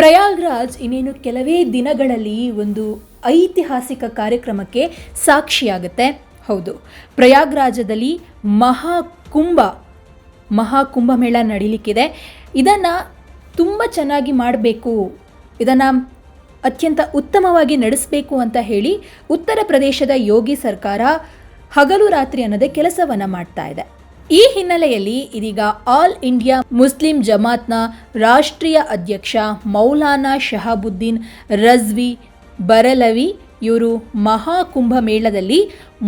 ಪ್ರಯಾಗ್ರಾಜ್ ಇನ್ನೇನು ಕೆಲವೇ ದಿನಗಳಲ್ಲಿ ಒಂದು ಐತಿಹಾಸಿಕ ಕಾರ್ಯಕ್ರಮಕ್ಕೆ ಸಾಕ್ಷಿಯಾಗುತ್ತೆ. ಹೌದು, ಪ್ರಯಾಗ್ರಾಜದಲ್ಲಿ ಮಹಾಕುಂಭಮೇಳ ನಡೀಲಿಕ್ಕಿದೆ. ಇದನ್ನು ತುಂಬ ಚೆನ್ನಾಗಿ ಮಾಡಬೇಕು, ಇದನ್ನು ಅತ್ಯಂತ ಉತ್ತಮವಾಗಿ ನಡೆಸಬೇಕು ಅಂತ ಹೇಳಿ ಉತ್ತರ ಪ್ರದೇಶದ ಯೋಗಿ ಸರ್ಕಾರ ಹಗಲು ರಾತ್ರಿ ಅನ್ನೋದೇ ಕೆಲಸವನ್ನು ಮಾಡ್ತಾ ಇದೆ. ಈ ಹಿನ್ನೆಲೆಯಲ್ಲಿ ಇದೀಗ ಆಲ್ ಇಂಡಿಯಾ ಮುಸ್ಲಿಂ ಜಮಾತ್ನ ರಾಷ್ಟ್ರೀಯ ಅಧ್ಯಕ್ಷ ಮೌಲಾನಾ ಶಹಾಬುದ್ದೀನ್ ರಜ್ವಿ ಬರಲವಿ ಇವರು ಮಹಾಕುಂಭಮೇಳದಲ್ಲಿ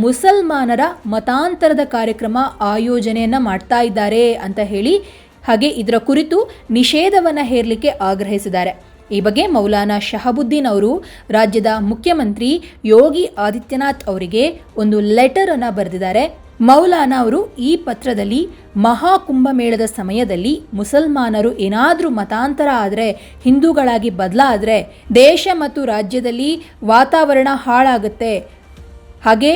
ಮುಸಲ್ಮಾನರ ಮತಾಂತರದ ಕಾರ್ಯಕ್ರಮ ಆಯೋಜನೆಯನ್ನು ಮಾಡ್ತಾ ಇದ್ದಾರೆ ಅಂತ ಹೇಳಿ, ಹಾಗೆ ಇದರ ಕುರಿತು ನಿಷೇಧವನ್ನು ಹೇರಲಿಕ್ಕೆ ಆಗ್ರಹಿಸಿದ್ದಾರೆ. ಈ ಬಗ್ಗೆ ಮೌಲಾನಾ ಶಹಾಬುದ್ದೀನ್ ಅವರು ರಾಜ್ಯದ ಮುಖ್ಯಮಂತ್ರಿ ಯೋಗಿ ಆದಿತ್ಯನಾಥ್ ಅವರಿಗೆ ಒಂದು ಲೆಟರ್ ಅನ್ನು ಬರೆದಿದ್ದಾರೆ. ಮೌಲಾನಾ ಅವರು ಈ ಪತ್ರದಲ್ಲಿ ಮಹಾಕುಂಭಮೇಳದ ಸಮಯದಲ್ಲಿ ಮುಸಲ್ಮಾನರು ಏನಾದರೂ ಮತಾಂತರ ಆದರೆ, ಹಿಂದೂಗಳಾಗಿ ಬದಲಾದರೆ ದೇಶ ಮತ್ತು ರಾಜ್ಯದಲ್ಲಿ ವಾತಾವರಣ ಹಾಳಾಗುತ್ತೆ, ಹಾಗೆ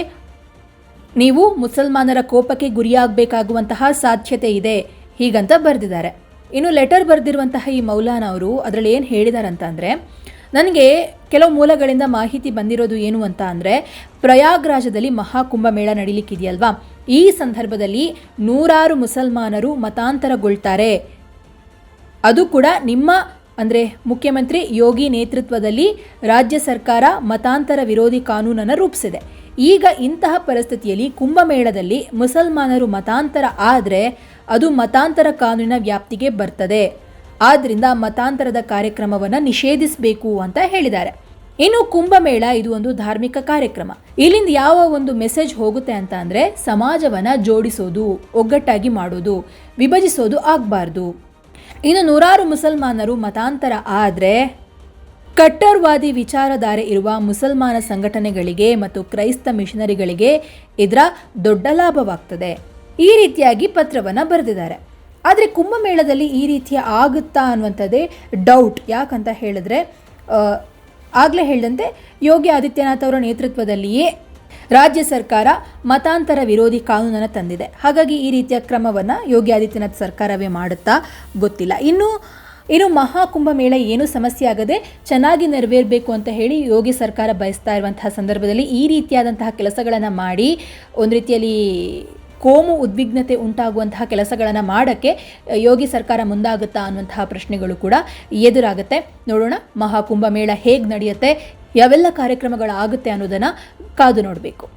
ನೀವು ಮುಸಲ್ಮಾನರ ಕೋಪಕ್ಕೆ ಗುರಿಯಾಗಬೇಕಾಗುವಂತಹ ಸಾಧ್ಯತೆ ಇದೆ, ಹೀಗಂತ ಬರೆದಿದ್ದಾರೆ. ಇನ್ನು ಲೆಟರ್ ಬರೆದಿರುವಂತಹ ಈ ಮೌಲಾನಾ ಅವರು ಅದರಲ್ಲಿ ಏನು ಹೇಳಿದಾರಂತಂದರೆ, ನನಗೆ ಕೆಲವು ಮೂಲಗಳಿಂದ ಮಾಹಿತಿ ಬಂದಿರೋದು ಏನು ಅಂತ ಅಂದರೆ, ಪ್ರಯಾಗ್ರಾಜದಲ್ಲಿ ಮಹಾಕುಂಭಮೇಳ ನಡೀಲಿಕ್ಕಿದೆಯಲ್ವಾ, ಈ ಸಂದರ್ಭದಲ್ಲಿ ನೂರಾರು ಮುಸಲ್ಮಾನರು ಮತಾಂತರಗೊಳ್ತಾರೆ. ಅದು ಕೂಡ ನಿಮ್ಮ ಅಂದರೆ ಮುಖ್ಯಮಂತ್ರಿ ಯೋಗಿ ನೇತೃತ್ವದಲ್ಲಿ ರಾಜ್ಯ ಸರ್ಕಾರ ಮತಾಂತರ ವಿರೋಧಿ ಕಾನೂನನ್ನು ರೂಪಿಸಿದೆ. ಈಗ ಇಂತಹ ಪರಿಸ್ಥಿತಿಯಲ್ಲಿ ಕುಂಭಮೇಳದಲ್ಲಿ ಮುಸಲ್ಮಾನರು ಮತಾಂತರ ಆದರೆ ಅದು ಮತಾಂತರ ಕಾನೂನಿನ ವ್ಯಾಪ್ತಿಗೆ ಬರ್ತದೆ. ಆದ್ದರಿಂದ ಮತಾಂತರದ ಕಾರ್ಯಕ್ರಮವನ್ನು ನಿಷೇಧಿಸಬೇಕು ಅಂತ ಹೇಳಿದ್ದಾರೆ. ಇನ್ನು ಕುಂಭಮೇಳ ಇದು ಒಂದು ಧಾರ್ಮಿಕ ಕಾರ್ಯಕ್ರಮ. ಇಲ್ಲಿಂದ ಯಾವ ಒಂದು ಮೆಸೇಜ್ ಹೋಗುತ್ತೆ ಅಂತ ಅಂದರೆ, ಸಮಾಜವನ್ನು ಜೋಡಿಸೋದು, ಒಗ್ಗಟ್ಟಾಗಿ ಮಾಡೋದು, ವಿಭಜಿಸೋದು ಆಗಬಾರ್ದು. ಇನ್ನು ನೂರಾರು ಮುಸಲ್ಮಾನರು ಮತಾಂತರ ಆದರೆ ಕಟ್ಟರ್ವಾದಿ ವಿಚಾರಧಾರೆ ಇರುವ ಮುಸಲ್ಮಾನ ಸಂಘಟನೆಗಳಿಗೆ ಮತ್ತು ಕ್ರೈಸ್ತ ಮಿಷನರಿಗಳಿಗೆ ಇದರ ದೊಡ್ಡ ಲಾಭವಾಗ್ತದೆ. ಈ ರೀತಿಯಾಗಿ ಪತ್ರವನ್ನು ಬರೆದಿದ್ದಾರೆ. ಆದರೆ ಕುಂಭಮೇಳದಲ್ಲಿ ಈ ರೀತಿಯ ಆಗುತ್ತಾ ಅನ್ನುವಂಥದ್ದೇ ಡೌಟ್. ಯಾಕಂತ ಹೇಳಿದ್ರೆ, ಆಗಲೇ ಹೇಳಿದಂತೆ ಯೋಗಿ ಆದಿತ್ಯನಾಥ್ ಅವರ ನೇತೃತ್ವದಲ್ಲಿಯೇ ರಾಜ್ಯ ಸರ್ಕಾರ ಮತಾಂತರ ವಿರೋಧಿ ಕಾನೂನನ್ನು ತಂದಿದೆ. ಹಾಗಾಗಿ ಈ ರೀತಿಯ ಕ್ರಮವನ್ನು ಯೋಗಿ ಆದಿತ್ಯನಾಥ್ ಸರ್ಕಾರವೇ ಮಾಡುತ್ತಾ ಗೊತ್ತಿಲ್ಲ. ಇನ್ನು ಮಹಾಕುಂಭಮೇಳ ಏನು ಸಮಸ್ಯೆ ಆಗದೆ ಚೆನ್ನಾಗಿ ನೆರವೇರಬೇಕು ಅಂತ ಹೇಳಿ ಯೋಗಿ ಸರ್ಕಾರ ಬಯಸ್ತಾ ಇರುವಂತಹ ಸಂದರ್ಭದಲ್ಲಿ ಈ ರೀತಿಯಾದಂತಹ ಕೆಲಸಗಳನ್ನು ಮಾಡಿ ಒಂದು ರೀತಿಯಲ್ಲಿ ಕೋಮು ಉದ್ವಿಗ್ನತೆ ಉಂಟಾಗುವಂತಹ ಕೆಲಸಗಳನ್ನು ಮಾಡೋಕ್ಕೆ ಯೋಗಿ ಸರ್ಕಾರ ಮುಂದಾಗುತ್ತಾ ಅನ್ನುವಂತಹ ಪ್ರಶ್ನೆಗಳು ಕೂಡ ಎದುರಾಗುತ್ತೆ. ನೋಡೋಣ ಮಹಾಕುಂಭಮೇಳ ಹೇಗೆ ನಡೆಯುತ್ತೆ, ಯಾವೆಲ್ಲ ಕಾರ್ಯಕ್ರಮಗಳಾಗುತ್ತೆ ಅನ್ನೋದನ್ನು ಕಾದು ನೋಡಬೇಕು.